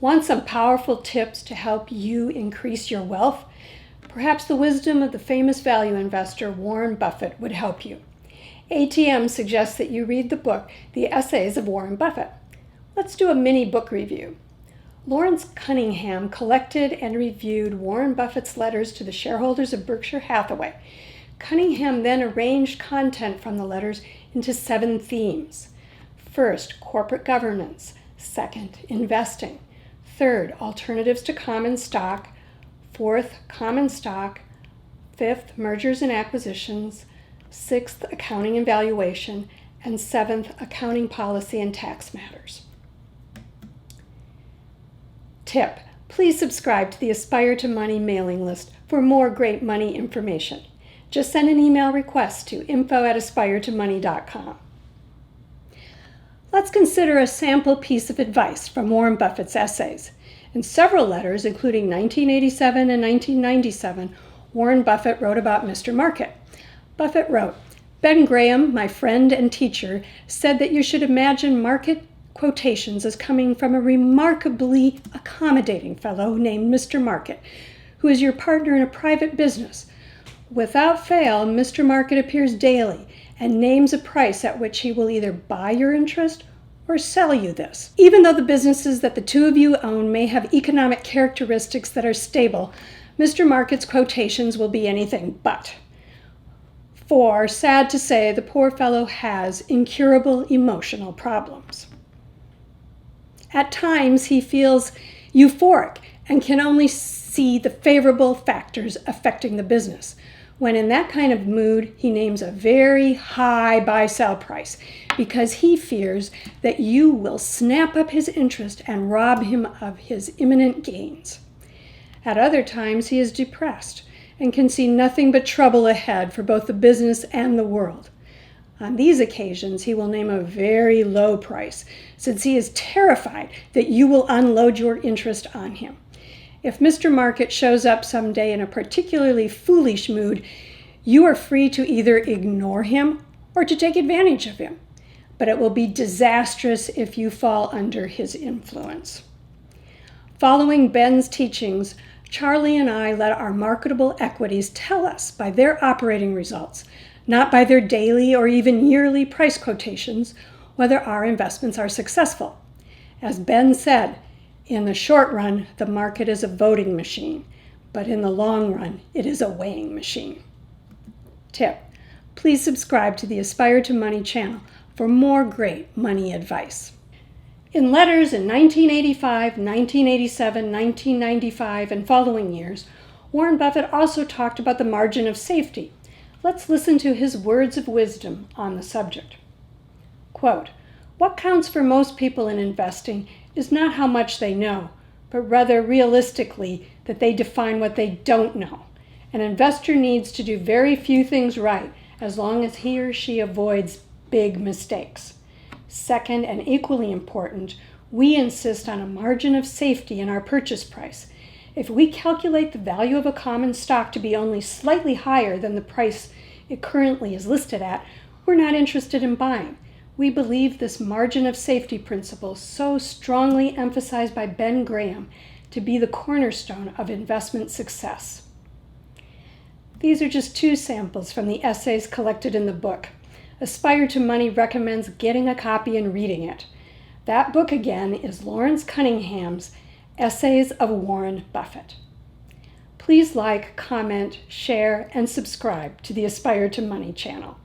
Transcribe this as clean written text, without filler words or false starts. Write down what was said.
Want some powerful tips to help you increase your wealth? Perhaps the wisdom of the famous value investor Warren Buffett would help you. ATM suggests that you read the book, The Essays of Warren Buffett. Let's do a mini book review. Lawrence Cunningham collected and reviewed Warren Buffett's letters to the shareholders of Berkshire Hathaway. Cunningham then arranged content from the letters into 7 themes. First, corporate governance. Second, investing. Third, alternatives to common stock. Fourth, common stock. Fifth, mergers and acquisitions. Sixth, accounting and valuation. And seventh, accounting policy and tax matters. Tip: please subscribe to the Aspire to Money mailing list for more great money information. Just send an email request to info@aspiretomoney.com. Let's consider a sample piece of advice from Warren Buffett's essays. In several letters, including 1987 and 1997, Warren Buffett wrote about Mr. Market. Buffett wrote, "Ben Graham, my friend and teacher, said that you should imagine market quotations as coming from a remarkably accommodating fellow named Mr. Market, who is your partner in a private business. Without fail, Mr. Market appears daily and names a price at which he will either buy your interest or sell you this. Even though the businesses that the two of you own may have economic characteristics that are stable, Mr. Market's quotations will be anything but. For, sad to say, the poor fellow has incurable emotional problems. At times, he feels euphoric and can only see the favorable factors affecting the business. When in that kind of mood, he names a very high buy-sell price because he fears that you will snap up his interest and rob him of his imminent gains. At other times, he is depressed and can see nothing but trouble ahead for both the business and the world. On these occasions, he will name a very low price, since he is terrified that you will unload your interest on him. If Mr. Market shows up someday in a particularly foolish mood, you are free to either ignore him or to take advantage of him. But it will be disastrous if you fall under his influence." Following Ben's teachings, Charlie and I let our marketable equities tell us by their operating results, not by their daily or even yearly price quotations, whether our investments are successful. As Ben said, in the short run, the market is a voting machine, but in the long run, it is a weighing machine. Tip: please subscribe to the Aspire to Money channel for more great money advice. In letters in 1985, 1987, 1995, and following years, Warren Buffett also talked about the margin of safety. Let's listen to his words of wisdom on the subject. Quote, "What counts for most people in investing is not how much they know, but rather realistically that they define what they don't know. An investor needs to do very few things right as long as he or she avoids big mistakes. Second, and equally important, we insist on a margin of safety in our purchase price. If we calculate the value of a common stock to be only slightly higher than the price it currently is listed at, we're not interested in buying. We believe this margin of safety principle, so strongly emphasized by Ben Graham, to be the cornerstone of investment success." These are just 2 samples from the essays collected in the book. Aspire to Money recommends getting a copy and reading it. That book again is Lawrence Cunningham's Essays of Warren Buffett. Please like, comment, share, and subscribe to the Aspire to Money channel.